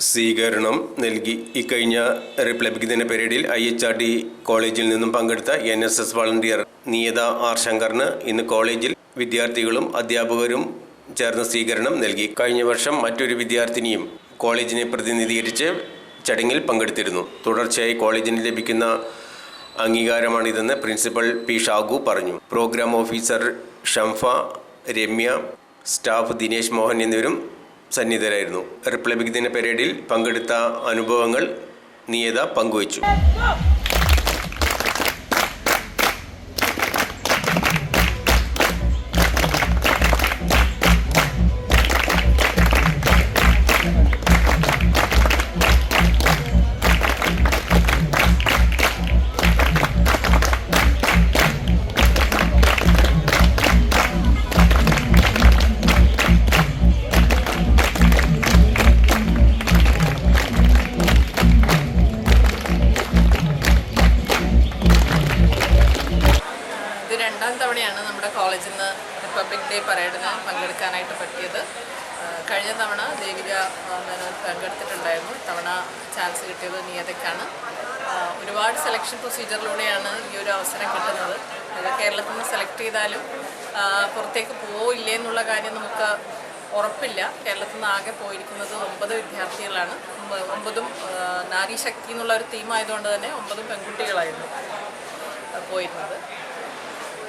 സ്വീകരണം നൽകി. ഇക്കഴിഞ്ഞ റിപ്പബ്ലിക് ദിന പരേഡിൽ IHRD കോളേജിൽ നിന്നും പങ്കെടുത്ത NSS വളണ്ടിയർ നിയത ആർ ശങ്കറിന് ഇന്ന് കോളേജിൽ വിദ്യാർത്ഥികളും അധ്യാപകരും ചേർന്ന് സ്വീകരണം നൽകി. കഴിഞ്ഞ വർഷം മറ്റൊരു വിദ്യാർത്ഥിനിയും കോളേജിനെ പ്രതിനിധീകരിച്ച് ചടങ്ങിൽ പങ്കെടുത്തിരുന്നു. തുടർച്ചയായി കോളേജിന് ലഭിക്കുന്ന അംഗീകാരമാണിതെന്ന് പ്രിൻസിപ്പൽ P. ഷാഗു പറഞ്ഞു. Program officer Shamfa, Ramya, staff Dinesh Mohan എന്നിവരും സന്നിധരായിരുന്നു. റിപ്പബ്ലിക് ദിന പരേഡിൽ പങ്കെടുത്ത അനുഭവങ്ങൾ നിയത പങ്കുവച്ചു. രണ്ടാം തവണയാണ് നമ്മുടെ കോളേജിൽ നിന്ന് റിപ്പബ്ലിക് ഡേ പരേഡിന് പങ്കെടുക്കാനായിട്ട് പറ്റിയത്. കഴിഞ്ഞ തവണ ദേവിക പങ്കെടുത്തിട്ടുണ്ടായിരുന്നു. തവണ ചാൻസ് കിട്ടിയത് നിയതയ്ക്കാണ്. ഒരുപാട് സെലക്ഷൻ പ്രൊസീജിയറിലൂടെയാണ് ഈ ഒരു അവസരം കിട്ടുന്നത്. കേരളത്തിൽ നിന്ന് സെലക്ട് ചെയ്താലും പുറത്തേക്ക് പോയില്ലേ എന്നുള്ള കാര്യം നമുക്ക് ഉറപ്പില്ല. കേരളത്തിൽ നിന്ന് ആകെ പോയിരിക്കുന്നത് 9 വിദ്യാർത്ഥികളാണ്. 9ഉം നാരീശക്തി എന്നുള്ള ഒരു തീമായതുകൊണ്ട് തന്നെ 9ഉം പെൺകുട്ടികളായിരുന്നു പോയിരുന്നത്.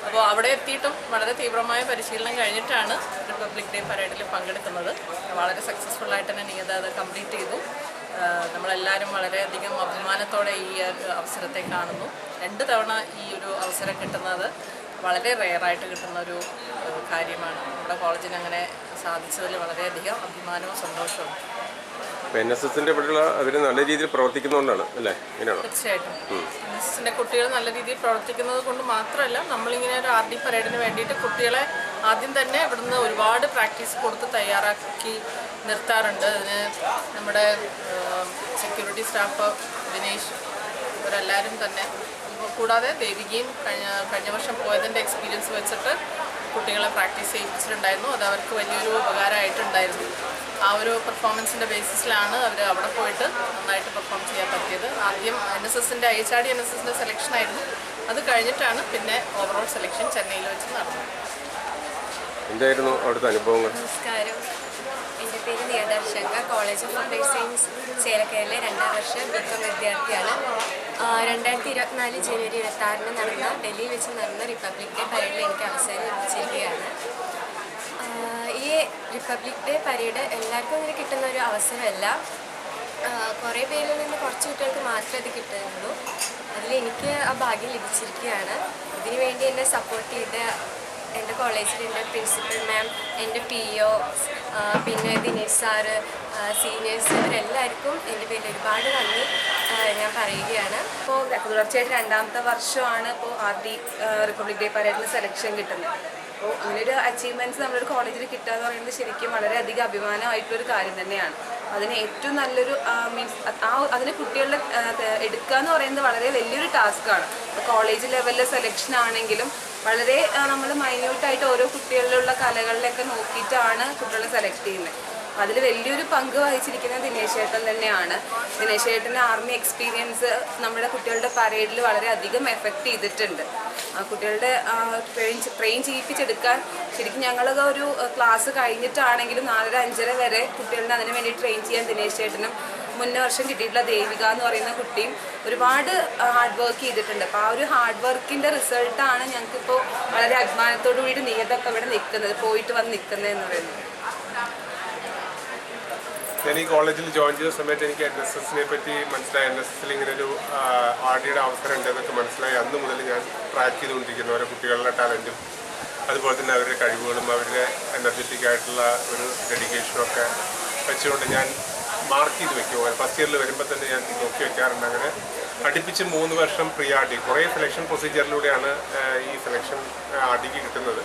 അപ്പോൾ അവിടെ എത്തിയിട്ടും വളരെ തീവ്രമായ പരിശീലനം കഴിഞ്ഞിട്ടാണ് റിപ്പബ്ലിക് ഡേ പരേഡിൽ പങ്കെടുക്കുന്നത്. വളരെ സക്സസ്ഫുള്ളായിട്ട് തന്നെ നിയത അത് കംപ്ലീറ്റ് ചെയ്തു. നമ്മളെല്ലാവരും വളരെയധികം അഭിമാനത്തോടെ ഈ അവസരത്തെ കാണുന്നു. 2 തവണ ഈ ഒരു അവസരം കിട്ടുന്നത് വളരെ റെയറായിട്ട് കിട്ടുന്ന ഒരു കാര്യമാണ്. നമ്മുടെ കോളേജിന് അങ്ങനെ സാധിച്ചതിൽ വളരെയധികം അഭിമാനവും സന്തോഷവും. NSSന്റെ അവർ നല്ല രീതിയിൽ പ്രവർത്തിക്കുന്നതുകൊണ്ടാണ് അല്ലേ? തീർച്ചയായിട്ടും NSSന്റെ കുട്ടികൾ നല്ല രീതിയിൽ പ്രവർത്തിക്കുന്നത് കൊണ്ട് മാത്രമല്ല, നമ്മളിങ്ങനെ ഒരു RD പരേഡിന് വേണ്ടിയിട്ട് കുട്ടികളെ ആദ്യം തന്നെ ഇവിടുന്ന് ഒരുപാട് പ്രാക്ടീസ് കൊടുത്ത് തയ്യാറാക്കി നിർത്താറുണ്ട്. അതിന് നമ്മുടെ സെക്യൂരിറ്റി സ്റ്റാഫ് ദിനേശ് ഇവരെല്ലാവരും തന്നെ, കൂടാതെ ദേവികയും കഴിഞ്ഞ വർഷം പോയതിൻ്റെ എക്സ്പീരിയൻസ് വെച്ചിട്ട് കുട്ടികളെ പ്രാക്ടീസ് ചെയ്യിപ്പിച്ചിട്ടുണ്ടായിരുന്നു. അത് അവർക്ക് വലിയൊരു ഉപകാരമായിട്ടുണ്ടായിരുന്നു. ആ ഒരു പെർഫോമൻസിൻ്റെ ബേസിസിലാണ് അവർ അവിടെ പോയിട്ട് നന്നായിട്ട് പെർഫോം ചെയ്യാൻ പറ്റിയത്. ആദ്യം NSSന്റെ IHRD NSSന്റെ സെലക്ഷനായിരുന്നു. അത് കഴിഞ്ഞിട്ടാണ് പിന്നെ ഓവറോൾ സെലക്ഷൻ ചെന്നൈയിൽ വെച്ച് നടന്നത്. എന്തായിരുന്നു അവിടുത്തെ അനുഭവങ്ങൾ? നമസ്കാരം, എൻ്റെ പേര് Niyatha Shankar. College of applied science ചേലക്കരയിലെ 2ാം വർഷ BCom വിദ്യാർത്ഥിയാണ്. 2024 ജനുവരി 26 നടന്ന ഡൽഹിയിൽ വെച്ച് നടന്ന റിപ്പബ്ലിക് ഡേ പരേഡിൽ എനിക്ക് അവസരം ലഭിച്ചിരിക്കുകയാണ്. ഈ റിപ്പബ്ലിക് ഡേ പരേഡ് എല്ലാവർക്കും ഇങ്ങനെ കിട്ടുന്ന ഒരു അവസരമല്ല. കുറേ പേരിൽ നിന്ന് കുറച്ച് കുട്ടികൾക്ക് മാത്രമേ അത് കിട്ടുന്നുള്ളൂ. അതിൽ എനിക്ക് ആ ഭാഗ്യം ലഭിച്ചിരിക്കുകയാണ്. ഇതിനു വേണ്ടി എന്നെ സപ്പോർട്ട് ചെയ്ത എൻ്റെ കോളേജിൽ എൻ്റെ പ്രിൻസിപ്പൽ മാം, എൻ്റെ PO, പിന്നെ ദിനേശ് സാറ്, സീനിയേഴ്സ്, ഇവരെല്ലാവർക്കും എൻ്റെ പേരിൽ ഒരുപാട് നന്ദി ഞാൻ പറയുകയാണ്. ഇപ്പോൾ തുടർച്ചയായിട്ട് 2ാമത്തെ വർഷമാണ് ഇപ്പോൾ RD റിപ്പബ്ലിക് ഡേ പരേഡിന് സെലക്ഷൻ കിട്ടുന്നത്. അപ്പോൾ അങ്ങനൊരു അച്ചീവ്മെൻറ്റ്സ് നമ്മളൊരു കോളേജിൽ കിട്ടുക എന്ന് പറയുന്നത് ശരിക്കും വളരെയധികം അഭിമാനമായിട്ടൊരു കാര്യം തന്നെയാണ്. അതിന് ഏറ്റവും നല്ലൊരു മീൻസ് അതിന് കുട്ടികളുടെ എടുക്കുക എന്ന് പറയുന്നത് വളരെ വലിയൊരു ടാസ്ക്കാണ്. കോളേജ് ലെവലിലെ സെലക്ഷൻ ആണെങ്കിലും വളരെ നമ്മൾ മൈന്യൂട്ടായിട്ട് ഓരോ കുട്ടികളിലുള്ള കലകളിലൊക്കെ നോക്കിയിട്ടാണ് കുട്ടികളെ സെലക്ട് ചെയ്യുന്നത്. അതിൽ വലിയൊരു പങ്ക് വഹിച്ചിരിക്കുന്നത് ദിനേശ് ചേട്ടൻ തന്നെയാണ്. ദിനേശ് ചേട്ടൻ്റെ ആർമി എക്സ്പീരിയൻസ് നമ്മുടെ കുട്ടികളുടെ പരേഡിൽ വളരെയധികം എഫക്റ്റ് ചെയ്തിട്ടുണ്ട്. കുട്ടികളുടെ ട്രെയിൻ ചെയ്യിപ്പിച്ചെടുക്കാൻ ശരിക്കും ഞങ്ങളത് ഒരു ക്ലാസ് കഴിഞ്ഞിട്ടാണെങ്കിലും 4:30 വരെ കുട്ടികളെ അതിന് വേണ്ടി ട്രെയിൻ ചെയ്യാൻ ദിനേശ് ചേട്ടനും മുന്നേ വർഷം കിട്ടിയിട്ടുള്ള ദേവിക എന്ന് പറയുന്ന കുട്ടിയും ഒരുപാട് ഹാർഡ് വർക്ക് ചെയ്തിട്ടുണ്ട്. അപ്പോൾ ആ ഒരു ഹാർഡ് വർക്കിൻ്റെ റിസൾട്ടാണ് ഞങ്ങൾക്കിപ്പോൾ വളരെ അഭിമാനത്തോടു കൂടി നിയതൊക്കെ ഇവിടെ നിൽക്കുന്നത്, പോയിട്ട് വന്ന് നിൽക്കുന്നത് എന്ന് പറയുന്നത്. ഞാൻ ഈ കോളേജിൽ ജോയിൻ ചെയ്ത സമയത്ത് എനിക്ക് NSSനെ പറ്റി മനസ്സിലായി. NSSൽ ഇങ്ങനൊരു RDയുടെ അവസരം ഉണ്ടെന്നൊക്കെ മനസ്സിലായി. അന്ന് മുതൽ ഞാൻ ട്രാക്ക് ചെയ്തുകൊണ്ടിരിക്കുന്നു ഓരോ കുട്ടികളുടെ ടാലൻറ്റും അതുപോലെ തന്നെ അവരുടെ കഴിവുകളും അവരുടെ എനർജറ്റിക് ആയിട്ടുള്ള ഒരു ഡെഡിക്കേഷനും ഒക്കെ വെച്ചുകൊണ്ട് ഞാൻ മാർക്ക് ചെയ്ത് വെക്കും. ഫസ്റ്റ് ഇയറിൽ വരുമ്പോൾ തന്നെ ഞാൻ നോക്കി വെക്കാറുണ്ട്. അങ്ങനെ അടുപ്പിച്ച് 3 വർഷം RD കുറേ സെലക്ഷൻ പ്രൊസീജിയറിലൂടെയാണ് ഈ സെലക്ഷൻ RDക്ക് കിട്ടുന്നത്.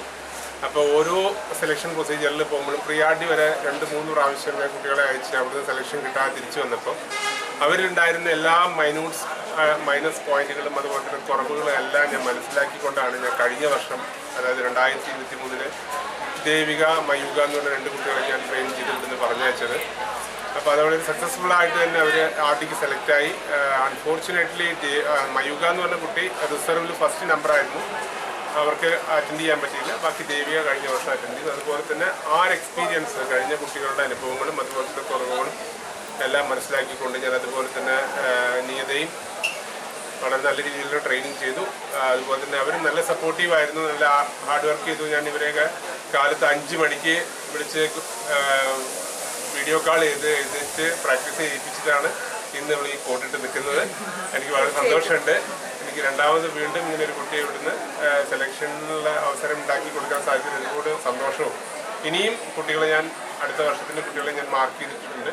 അപ്പോൾ ഓരോ സെലക്ഷൻ പ്രൊസീജിയറിൽ പോകുമ്പോഴും RD വരെ 2-3 പ്രാവശ്യം ഞാൻ കുട്ടികളെ അയച്ച് അവിടുന്ന് സെലക്ഷൻ കിട്ടാതെ തിരിച്ചു വന്നപ്പോൾ അവരുണ്ടായിരുന്ന എല്ലാ മൈനസ് പോയിന്റുകളും അതുപോലെ തന്നെ കുറവുകളും എല്ലാം ഞാൻ മനസ്സിലാക്കിക്കൊണ്ടാണ് ഞാൻ കഴിഞ്ഞ വർഷം, അതായത് 2023 ദേവിക, മയൂക എന്ന് പറഞ്ഞ 2 കുട്ടികളെ ഞാൻ ട്രെയിൻ ചെയ്ത് ഇവിടുന്ന് പറഞ്ഞയച്ചത്. അപ്പോൾ അതവിടെ സക്സസ്ഫുൾ ആയിട്ട് തന്നെ അവർ ആർട്ടിക്ക് സെലക്റ്റായി. അൺഫോർച്ചുനേറ്റ്ലി മയൂക എന്ന് പറഞ്ഞ കുട്ടി റിസർവിൽ ഫസ്റ്റ് നമ്പറായിരുന്നു. അവർക്ക് അറ്റൻഡ് ചെയ്യാൻ പറ്റിയില്ല. ബാക്കി ദേവിക കഴിഞ്ഞ വർഷം അറ്റൻഡ് ചെയ്തു. അതുപോലെ തന്നെ ആ എക്സ്പീരിയൻസ് കഴിഞ്ഞ കുട്ടികളുടെ അനുഭവങ്ങളും അതുപോലത്തെ കുറവുകളും എല്ലാം മനസ്സിലാക്കിക്കൊണ്ട് ഞാൻ അതുപോലെ തന്നെ നിയതയും വളരെ നല്ല രീതിയിലുള്ള ട്രെയിനിങ് ചെയ്തു. അതുപോലെ തന്നെ അവർ നല്ല സപ്പോർട്ടീവായിരുന്നു, നല്ല ഹാർഡ് വർക്ക് ചെയ്തു. ഞാൻ ഇവരെയൊക്കെ കാലത്ത് 5 മണിക്ക് വിളിച്ച് വീഡിയോ കോൾ ചെയ്തിട്ട് പ്രാക്ടീസ് ചെയ്യിപ്പിച്ചിട്ടാണ് ഇന്ന് നമ്മൾ ഈ കോട്ടിട്ട് നിൽക്കുന്നത്. എനിക്ക് വളരെ സന്തോഷമുണ്ട്. എനിക്ക് രണ്ടാമത് വീണ്ടും ഇങ്ങനെ ഒരു കുട്ടിയെ ഇവിടുന്ന് സെലക്ഷനുള്ള അവസരം ഉണ്ടാക്കി കൊടുക്കാൻ സാധിച്ചത് ഒരുപാട് സന്തോഷവും. ഇനിയും കുട്ടികളെ ഞാൻ അടുത്ത വർഷത്തിൻ്റെ കുട്ടികളെ ഞാൻ മാർക്ക് ചെയ്തിട്ടുണ്ട്.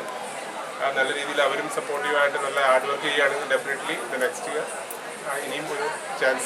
നല്ല രീതിയിൽ അവരും സപ്പോർട്ടീവായിട്ട് നല്ല ഹാർഡ് വർക്ക് ചെയ്യുകയാണെങ്കിൽ ഡെഫിനറ്റ്ലി നെക്സ്റ്റ് ഇയർ ഇനിയും ഒരു ചാൻസ് വരും.